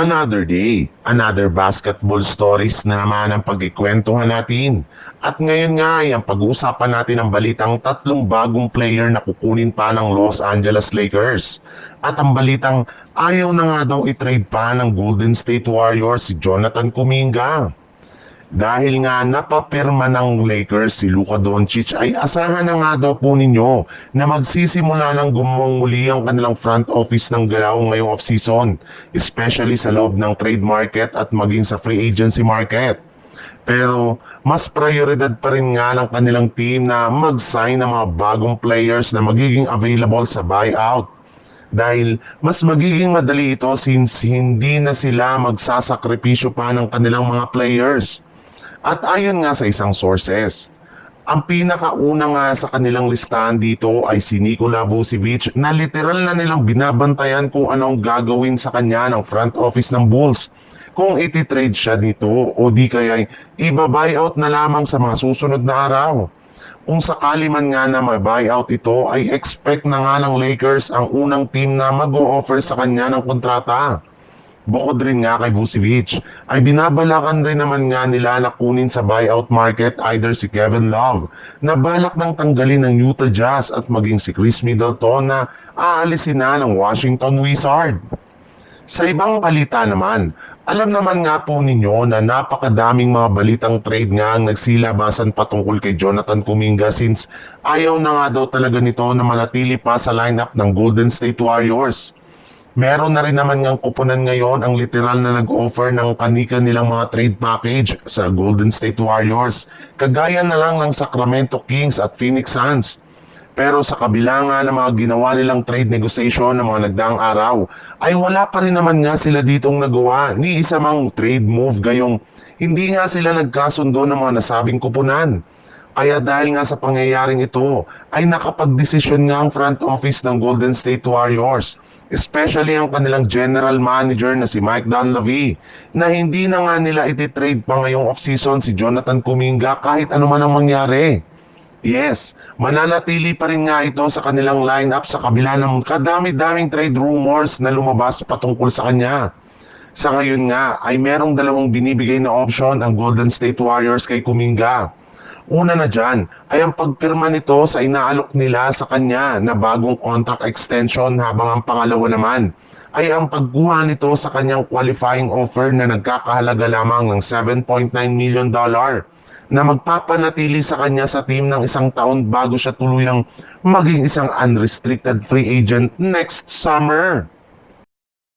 Another day, another basketball stories na naman ang pagkikwentuhan natin. At ngayon nga ay ang pag-uusapan natin ang balitang tatlong bagong player na kukunin pa ng Los Angeles Lakers. At ang balitang ayaw na nga daw i-trade pa ng Golden State Warriors si Jonathan Kuminga. Dahil nga napapirma ng Lakers si Luka Doncic ay asahan na nga daw po ninyo na magsisimula ng gumuli ang kanilang front office ng galaw ngayong off-season, especially sa loob ng trade market at maging sa free agency market. Pero mas prioridad pa rin nga ng kanilang team na mag-sign ng mga bagong players na magiging available sa buyout. Dahil mas magiging madali ito since hindi na sila magsasakripisyo pa ng kanilang mga players. At ayon nga sa isang sources, ang pinakauna nga sa kanilang listahan dito ay si Nikola Vucevic na literal na nilang binabantayan kung anong gagawin sa kanya ng front office ng Bulls. Kung iti-trade siya dito o di kaya iba-buyout na lamang sa mga susunod na araw. Kung sakali man nga na may buyout ito ay expect na nga ng Lakers ang unang team na mag-o-offer sa kanya ng kontrata. Bukod rin nga kay Vucevic, ay binabalakan rin naman nga nila na kunin sa buyout market either si Kevin Love na balak ng tanggalin ng Utah Jazz at maging si Chris Middleton na aalisin na ng Washington Wizards. Sa ibang balita naman, alam naman nga po ninyo na napakadaming mga balitang trade nga ang nagsilabasan patungkol kay Jonathan Kuminga since ayaw na nga daw talaga nito na manatili pa sa lineup ng Golden State Warriors. Meron na rin naman ngang kupunan ngayon ang literal na nag-offer ng kanika nilang mga trade package sa Golden State Warriors, kagaya na lang ng Sacramento Kings at Phoenix Suns. Pero sa kabila nga ng mga ginawa nilang trade negotiation ng mga nagdaang araw, ay wala pa rin naman nga sila ditong nagawa ni isa mang trade move gayong hindi nga sila nagkasundo ng mga nasabing kupunan. Kaya dahil nga sa pangyayaring ito, ay nakapagdesisyon nga ang front office ng Golden State Warriors, especially ang kanilang general manager na si Mike Dunleavy, na hindi na nga nila iti-trade pa ngayong off-season si Jonathan Kuminga kahit ano man ang mangyari. Yes, mananatili pa rin nga ito sa kanilang lineup sa kabila ng kadami-daming trade rumors na lumabas patungkol sa kanya. Sa ngayon nga ay merong dalawang binibigay na option ang Golden State Warriors kay Kuminga. Una na dyan ay ang pagpirma nito sa inaalok nila sa kanya na bagong contract extension habang ang pangalawa naman ay ang pagkuha nito sa kanyang qualifying offer na nagkakahalaga lamang ng $7.9 million na magpapanatili sa kanya sa team ng isang taon bago siya tuluyang maging isang unrestricted free agent next summer.